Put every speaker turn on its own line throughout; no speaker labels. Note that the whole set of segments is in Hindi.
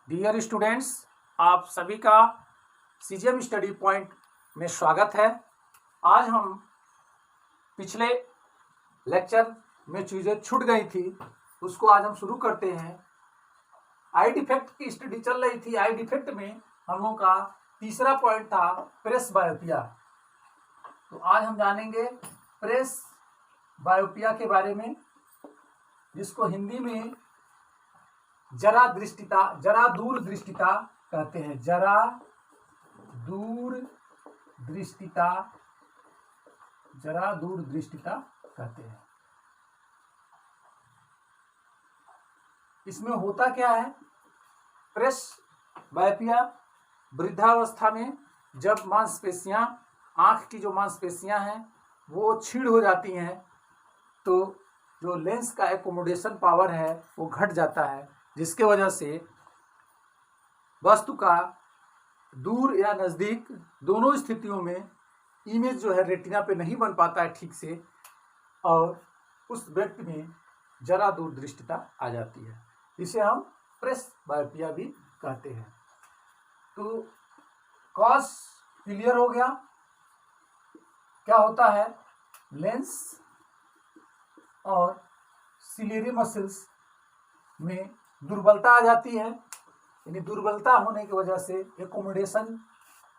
डियर स्टूडेंट्स, आप सभी का सीजीएम स्टडी पॉइंट में स्वागत है। आज हम पिछले लेक्चर में चीज़ें छूट गई थी, उसको आज हम शुरू करते हैं। आई डिफेक्ट की स्टडी चल रही थी। आई डिफेक्ट में हम लोगों का तीसरा पॉइंट था प्रेस बायोपिया। तो आज हम जानेंगे प्रेस बायोपिया के बारे में, जिसको हिंदी में जरा दूर दृष्टिता कहते हैं। जरा दूर दृष्टिता कहते हैं। इसमें होता क्या है? प्रेस बायोपिया वृद्धावस्था में जब मांसपेशियां, आंख की जो मांसपेशियां हैं वो क्षीण हो जाती हैं, तो जो लेंस का एकोमोडेशन पावर है वो घट जाता है, जिसके वजह से वस्तु का दूर या नज़दीक दोनों स्थितियों में इमेज जो है रेटिना पे नहीं बन पाता है ठीक से, और उस व्यक्ति में जरा दूर दृष्टिता आ जाती है। इसे हम प्रेस बायोपिया भी कहते हैं। तो कॉज क्लियर हो गया। क्या होता है? लेंस और सिलियरी मसल्स में दुर्बलता आ जाती है, यानी दुर्बलता होने की वजह से एकोमोडेशन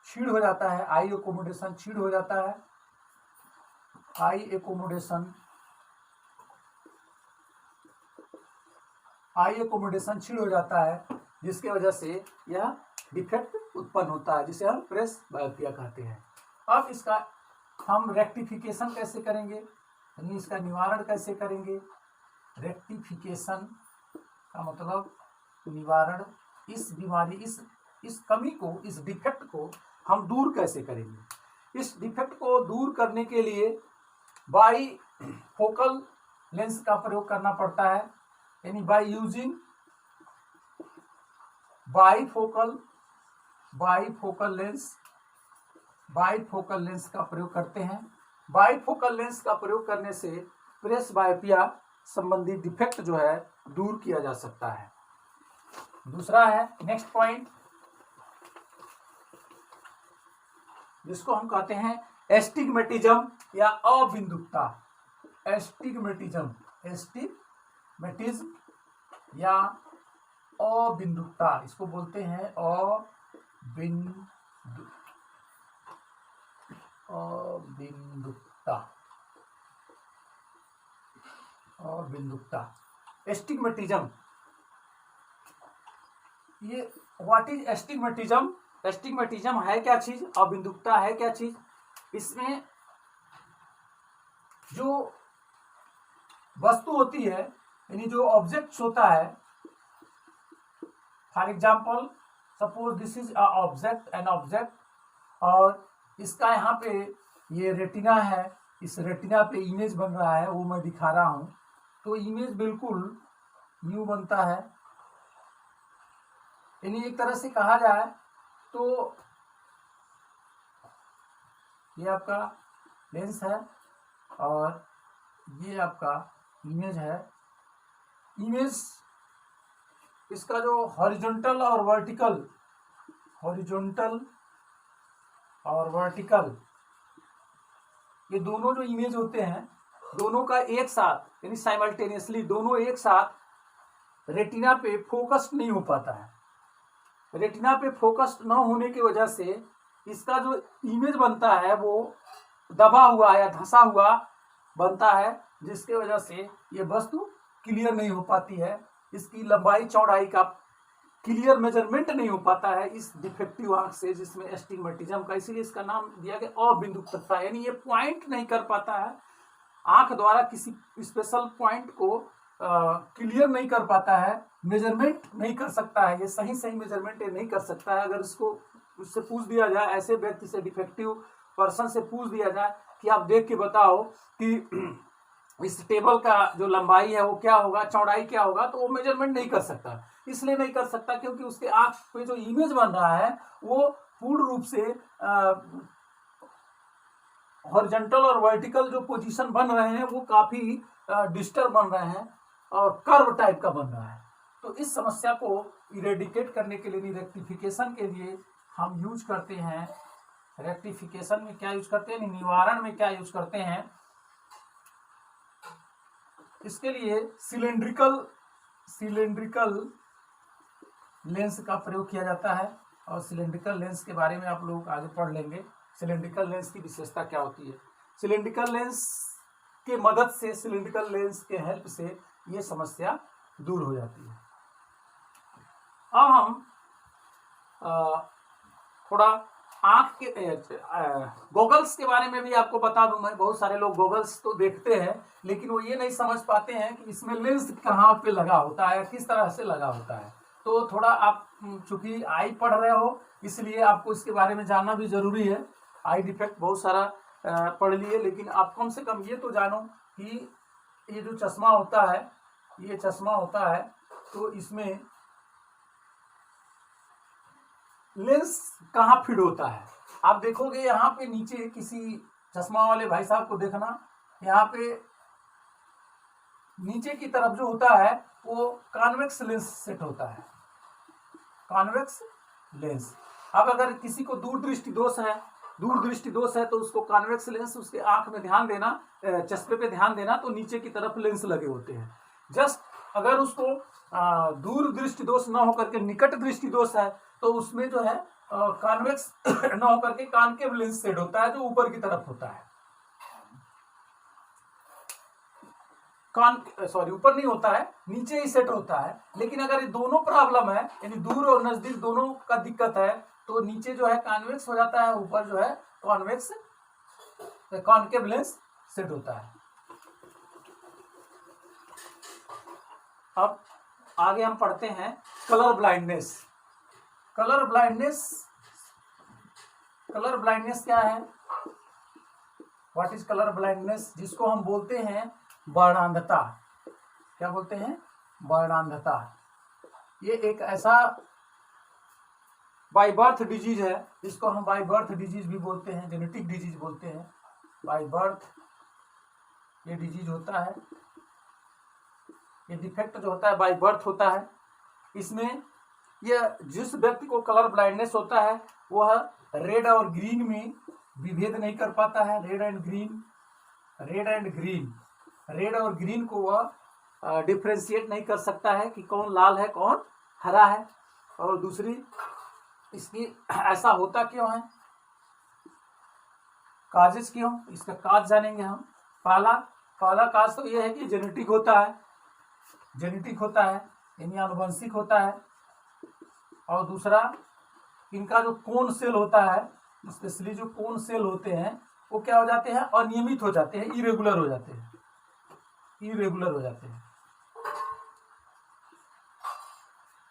क्षीण हो जाता है। आई एकोमोडेशन क्षीण हो जाता है। आई एकोमोडेशन क्षीण हो जाता है, जिसके वजह से यह डिफेक्ट उत्पन्न होता है, जिसे हम प्रेस बायोपिया कहते हैं। अब इसका हम रेक्टिफिकेशन कैसे करेंगे, यानी इसका निवारण कैसे करेंगे? रेक्टिफिकेशन का मतलब निवारण। इस बीमारी, इस कमी को, इस डिफेक्ट को हम दूर कैसे करेंगे? इस डिफेक्ट को दूर करने के लिए बाई फोकल लेंस का प्रयोग करना पड़ता है, यानी by using by focal lens का प्रयोग करते हैं। बाई फोकल लेंस का प्रयोग करने से प्रेस बायोपिया संबंधी डिफेक्ट जो है दूर किया जा सकता है। दूसरा है नेक्स्ट पॉइंट, जिसको हम कहते हैं एस्टिग्मेटिज्म या अबिंदुकता। एस्टिग्मेटिज्म या अबिंदुकता, इसको बोलते हैं अबिंदुकता। एस्टिग्मेटिज्म, ये व्हाट इज एस्टिग्मेटिज्म? एस्टिग्मेटिज्म है क्या चीज? अबिंदुकता है क्या चीज? इसमें जो वस्तु होती है, यानी जो ऑब्जेक्ट होता है, for example suppose this is an object, और इसका यहाँ पे ये रेटिना है, इस रेटिना पे इमेज बन रहा है, वो मैं दिखा रहा हूं। तो इमेज बिल्कुल न्यू बनता है, यानी एक तरह से कहा जाए तो ये आपका लेंस है और ये आपका इमेज है। इमेज, इसका जो हॉरिजॉन्टल और वर्टिकल ये दोनों जो इमेज होते हैं, दोनों का एक साथ, यानी साइमल्टेनियसली दोनों एक साथ रेटिना पे फोकस नहीं हो पाता है। रेटिना पे फोकस न होने की वजह से इसका जो इमेज बनता है वो दबा हुआ या धंसा हुआ बनता है, जिसके वजह से ये वस्तु क्लियर नहीं हो पाती है। इसकी लंबाई चौड़ाई का क्लियर मेजरमेंट नहीं हो पाता है इस डिफेक्टिव आंख से, जिसमें एस्टिग्मेटिज्म का, इसीलिए इसका नाम दिया गया अबिंदुकता। यानी ये पॉइंट नहीं कर पाता है, आंख द्वारा किसी स्पेशल पॉइंट को क्लियर नहीं कर पाता है, मेजरमेंट नहीं कर सकता है, ये सही मेजरमेंट नहीं कर सकता है। अगर उससे पूछ दिया जाए, ऐसे व्यक्ति से, डिफेक्टिव पर्सन से पूछ दिया जाए कि आप देख के बताओ कि इस टेबल का जो लंबाई है वो क्या होगा, चौड़ाई क्या होगा, तो वो मेजरमेंट नहीं कर सकता। इसलिए नहीं कर सकता क्योंकि उसके आंख पे जो इमेज बन रहा है वो पूर्ण रूप से हॉरिजॉन्टल और वर्टिकल जो पोजीशन बन रहे हैं वो काफी डिस्टर्ब बन रहे हैं और कर्व टाइप का बन रहा है। तो इस समस्या को इरेडिकेट करने के लिए, रेक्टिफिकेशन के लिए हम यूज करते हैं, रेक्टिफिकेशन में क्या यूज करते हैं, निवारण में क्या यूज करते हैं, इसके लिए सिलेंड्रिकल लेंस का प्रयोग किया जाता है। और सिलेंड्रिकल लेंस के बारे में आप लोग आगे पढ़ लेंगे, सिलेंड्रिकल लेंस की विशेषता क्या होती है। सिलेंड्रिकल लेंस के मदद से, सिलेंड्रिकल लेंस के हेल्प से ये समस्या दूर हो जाती है। अब हम थोड़ा आंख के गॉगल्स के बारे में भी आपको बता दूं मैं। बहुत सारे लोग गॉगल्स तो देखते हैं, लेकिन वो ये नहीं समझ पाते हैं कि इसमें लेंस कहाँ पे लगा होता है, किस तरह से लगा होता है। तो थोड़ा आप चूंकि आई पढ़ रहे हो, इसलिए आपको इसके बारे में जानना भी जरूरी है। आई डिफेक्ट बहुत सारा पढ़ लिए, लेकिन आप कम से कम ये तो जानो कि ये जो चश्मा होता है, ये चश्मा होता है, तो इसमें लेंस कहाँ फिट होता है। आप देखोगे यहाँ पे नीचे, किसी चश्मा वाले भाई साहब को देखना, यहाँ पे नीचे की तरफ जो होता है वो कॉन्वेक्स लेंस सेट होता है, कॉन्वेक्स लेंस। अब अगर किसी को दूर दृष्टि दोष है तो उसको कॉन्वेक्स लेंस, उसके आंख में ध्यान देना, चश्मे पे ध्यान देना, तो नीचे की तरफ लेंस लगे होते हैं। जस्ट अगर उसको दूर दृष्टि दोष न होकर के निकट दृष्टि दोष है, तो उसमें जो है कॉन्वेक्स न होकर के कॉनकेव लेंस सेट होता है, जो ऊपर की तरफ होता है। ऊपर नहीं होता है, नीचे ही सेट होता है। लेकिन अगर ये दोनों प्रॉब्लम है, यानी दूर और नजदीक दोनों का दिक्कत है, तो नीचे जो है कॉन्वेक्स हो जाता है, ऊपर जो है कॉनकेव लेंस सेट होता है। अब आगे हम पढ़ते हैं कलर ब्लाइंडनेस। कलर ब्लाइंडनेस क्या है, व्हाट इज कलर ब्लाइंडनेस, जिसको हम बोलते हैं वर्णांधता। क्या बोलते हैं, वर्णांधता। ये एक ऐसा बाय बर्थ डिजीज है, जिसको हम बाय बर्थ डिजीज भी बोलते हैं, जेनेटिक डिजीज बोलते हैं। बाय बर्थ ये डिजीज होता है, ये डिफेक्ट जो होता है बाय बर्थ होता है। इसमें ये जिस व्यक्ति को कलर ब्लाइंडनेस होता है, वह रेड और ग्रीन में विभेद नहीं कर पाता है। रेड और ग्रीन को वह डिफ्रेंशिएट नहीं कर सकता है कि कौन लाल है कौन हरा है। और दूसरी, इसकी ऐसा होता क्यों है, काजेस क्यों, इसका काज जानेंगे हम। पहला काज तो यह है कि जेनेटिक होता है, यानी आनुवंशिक होता है। और दूसरा, इनका जो कोन सेल होता है, स्पेशली जो कोन सेल होते हैं, वो क्या हो जाते हैं, अनियमित हो जाते हैं, इरेगुलर हो जाते हैं।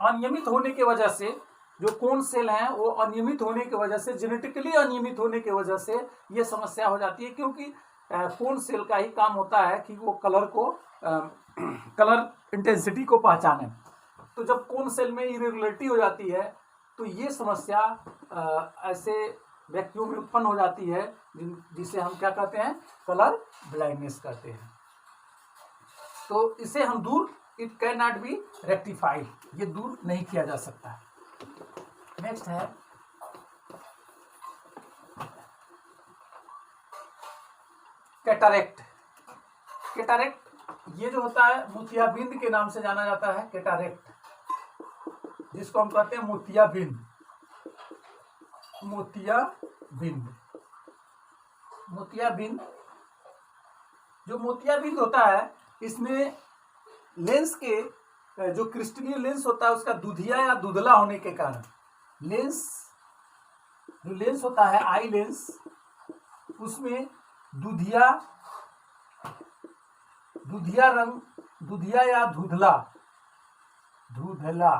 अनियमित होने की वजह से जो कोन सेल हैं, वो अनियमित होने की वजह से, जेनेटिकली अनियमित होने की वजह से ये समस्या हो जाती है। क्योंकि कोन सेल का ही काम होता है कि वो कलर इंटेंसिटी को पहचाने। तो जब कोन सेल में इरेगुलरिटी हो जाती है, तो ये समस्या ऐसे व्यक्तियों में उत्पन्न हो जाती है, जिसे हम क्या कहते हैं, कलर ब्लाइंडनेस कहते हैं। तो इसे हम दूर, it can not be rectified, ये दूर नहीं किया जा सकता है। नेक्स्ट है कैटारेक्ट। ये जो होता है मोतियाबिंद के नाम से जाना जाता है, कैटारेक्ट, जिसको हम कहते हैं मोतियाबिंद। जो मोतियाबिंद होता है, इसमें लेंस के जो क्रिस्टलीय लेंस होता है, उसका दुधिया या धुंधला होने के कारण जो लेंस होता है, आई लेंस, उसमें दुधिया या धुंधला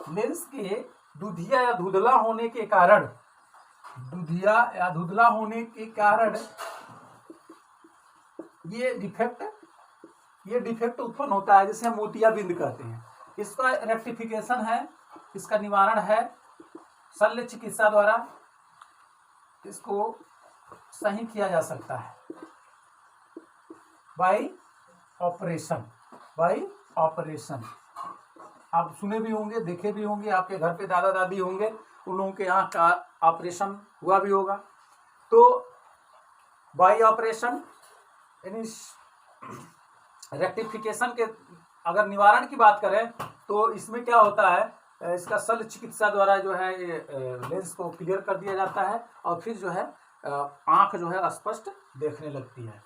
लेंस के दुधिया या धुंधला होने के कारण ये डिफेक्ट उत्पन्न होता है, जिसे हम मोतियाबिंद कहते हैं। इसका रेक्टिफिकेशन है, इसका निवारण है शल्य चिकित्सा द्वारा, इसको सही किया जा सकता है बाय ऑपरेशन। आप सुने भी होंगे, देखे भी होंगे, आपके घर पे दादा दादी होंगे, उन लोगों के आँख का ऑपरेशन हुआ भी होगा। तो बाई ऑपरेशन यानी रेक्टिफिकेशन के अगर निवारण की बात करें तो इसमें क्या होता है, इसका शल्य चिकित्सा द्वारा जो है ये लेंस को क्लियर कर दिया जाता है और फिर जो है आँख जो है स्पष्ट देखने लगती है।